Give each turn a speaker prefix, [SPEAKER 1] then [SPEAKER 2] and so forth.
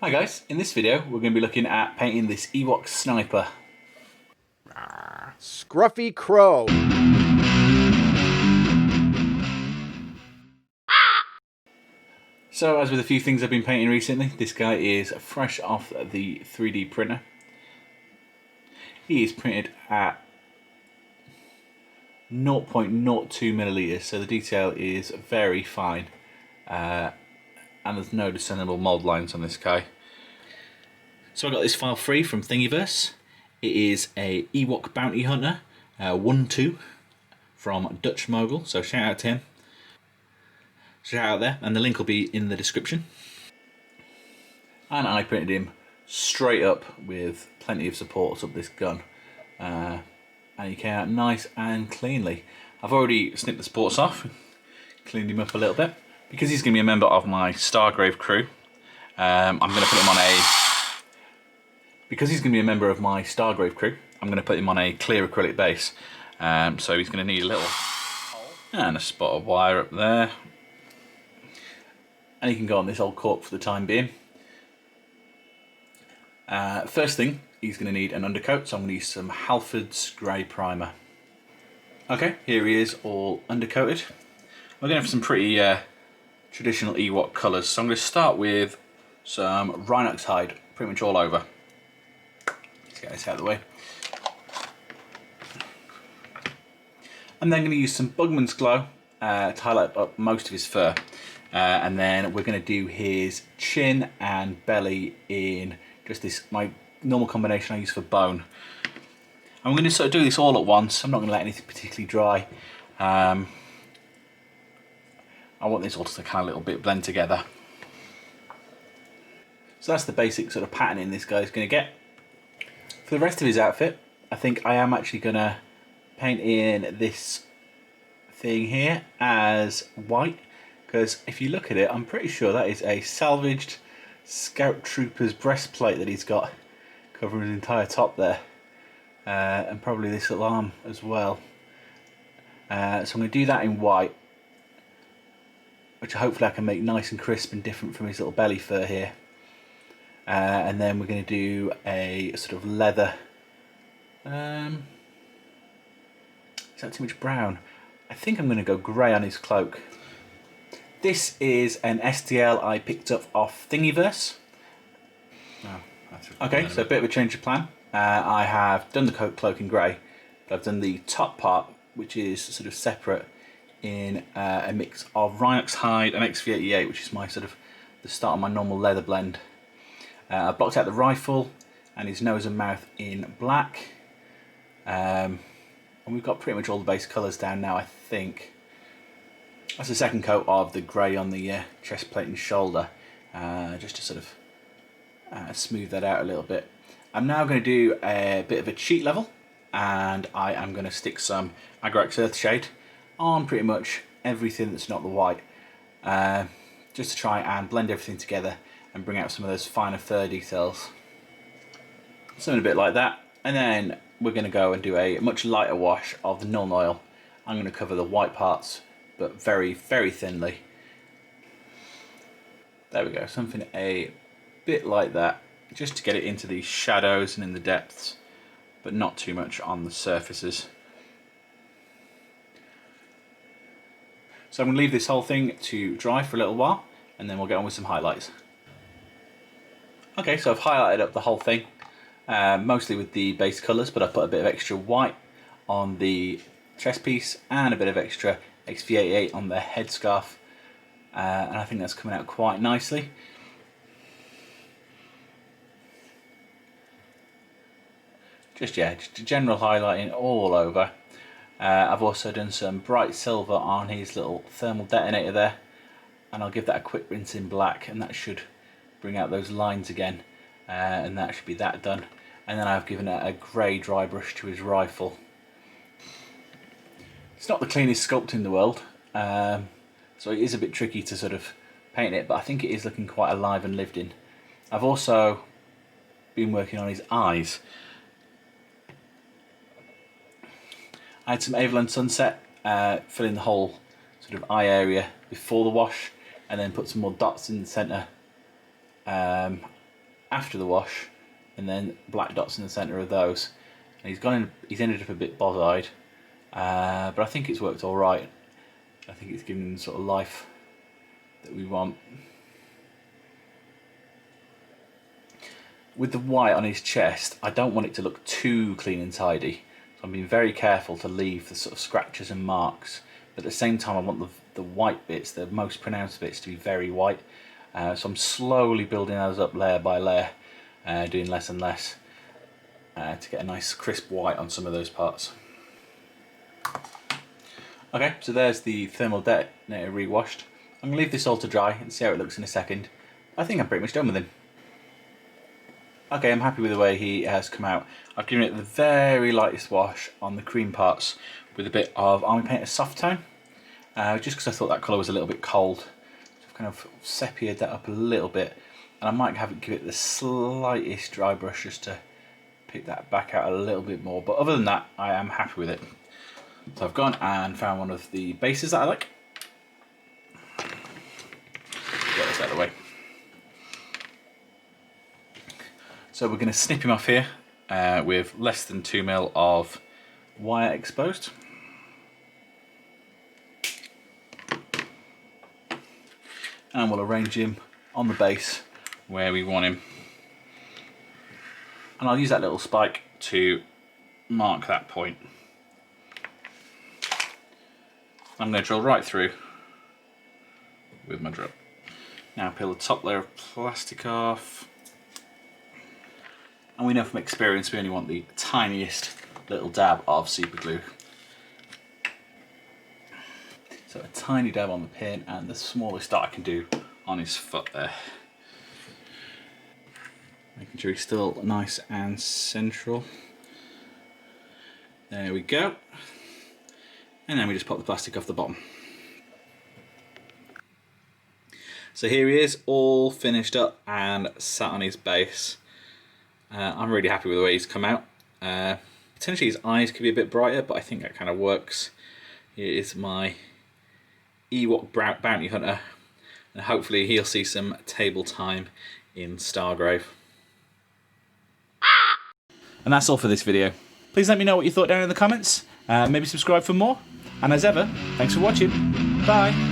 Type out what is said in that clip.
[SPEAKER 1] Hi guys, in this video we're going to be looking at painting this Ewok sniper.
[SPEAKER 2] Scruffy Crow.
[SPEAKER 1] So as with a few things I've been painting recently, this guy is fresh off the 3D printer. He is printed at 0.02 milliliters, so the detail is very fine. And there's no discernible mould lines on this guy. So I got this file free from Thingiverse. It is a Ewok Bounty Hunter 1-2 from Dutch Mogul, so shout out to him. Shout out there, and the link will be in the description. And I printed him straight up with plenty of supports up this gun. And he came out nice and cleanly. I've already snipped the supports off, cleaned him up a little bit. Because he's going to be a member of my Stargrave crew, I'm going to put him on a... Because he's going to be a member of my Stargrave crew, I'm going to put him on a clear acrylic base. So he's going to need a little... And a spot of wire up there. And he can go on this old cork for the time being. First thing, he's going to need an undercoat, so I'm going to use some Halford's Grey Primer. Okay, here he is, all undercoated. We're going to have some pretty traditional Ewok colours, so I'm going to start with some Rhinox hide, pretty much all over. Let's get this out of the way. I'm then going to use some Bugman's Glow to highlight up most of his fur. And then we're going to do his chin and belly in just this, my normal combination I use for bone. I'm going to sort of do this all at once. I'm not going to let anything particularly dry. I want this all to kind of a little bit blend together. So that's the basic sort of patterning this guy's going to get. For the rest of his outfit, I think I am actually going to paint in this thing here as white. Because if you look at it, I'm pretty sure that is a salvaged Scout Trooper's breastplate that he's got covering his entire top there. And probably this little arm as well. So I'm going to do that in white, which hopefully I can make nice and crisp and different from his little belly fur here. And then we're going to do a sort of leather. Is that too much brown? I think I'm going to go grey on his cloak. This is an STL I picked up off Thingiverse. Okay, so a bit of a change of plan. I have done the cloak in grey, but I've done the top part, which is sort of separate, in a mix of Rhinox hide and XV88, which is my sort of the start of my normal leather blend. I blocked out the rifle and his nose and mouth in black. And we've got pretty much all the base colours down now, I think. That's the second coat of the grey on the chest plate and shoulder, just to sort of smooth that out a little bit. I'm now going to do a bit of a cheat level, and I am going to stick some Agrax Earthshade on pretty much everything that's not the white, just to try and blend everything together and bring out some of those finer fur details. Something a bit like that, and then we're going to go and do a much lighter wash of the Nuln Oil. I'm going to cover the white parts, but very, very thinly. There we go, something a bit like that, just to get it into the shadows and in the depths, but not too much on the surfaces. So I'm going to leave this whole thing to dry for a little while, and then we'll get on with some highlights. Okay, so I've highlighted up the whole thing, mostly with the base colours, but I put a bit of extra white on the chest piece and a bit of extra XV88 on the headscarf, and I think that's coming out quite nicely. Just a general highlighting all over. I've also done some bright silver on his little thermal detonator there, and I'll give that a quick rinse in black, and that should bring out those lines again, and that should be that done. And then I've given it a grey dry brush to his rifle. It's not the cleanest sculpt in the world, so it is a bit tricky to sort of paint it, but I think it is looking quite alive and lived in. I've also been working on his eyes. I had some Avalon Sunset, fill in the whole sort of eye area before the wash, and then put some more dots in the centre after the wash, and then black dots in the centre of those. And he's ended up a bit boz-eyed, but I think it's worked all right. I think it's given him the sort of life that we want. With the white on his chest, I don't want it to look too clean and tidy, so I'm being very careful to leave the sort of scratches and marks, but at the same time I want the white bits, the most pronounced bits, to be very white. So I'm slowly building those up layer by layer, doing less and less, to get a nice crisp white on some of those parts. Okay, so there's the thermal detonator re-washed. I'm going to leave this all to dry and see how it looks in a second. I think I'm pretty much done with him. Okay, I'm happy with the way he has come out. I've given it the very lightest wash on the cream parts with a bit of Army Painter Soft Tone, just because I thought that colour was a little bit cold. So I've kind of sepiaed that up a little bit, and I might give it the slightest dry brush just to pick that back out a little bit more. But other than that, I am happy with it. So I've gone and found one of the bases that I like. Get this out of the way. So we're going to snip him off here with less than 2mm of wire exposed. And we'll arrange him on the base where we want him. And I'll use that little spike to mark that point. I'm going to drill right through with my drill. Now peel the top layer of plastic off. And we know from experience we only want the tiniest little dab of super glue. So a tiny dab on the pin and the smallest dot I can do on his foot there. Making sure he's still nice and central. There we go. And then we just pop the plastic off the bottom. So here he is, all finished up and sat on his base. I'm really happy with the way he's come out. Potentially his eyes could be a bit brighter, but I think that kind of works. Here is my Ewok bounty hunter, and hopefully he'll see some table time in Stargrave. And that's all for this video. Please let me know what you thought down in the comments. Maybe subscribe for more. And as ever, thanks for watching. Bye.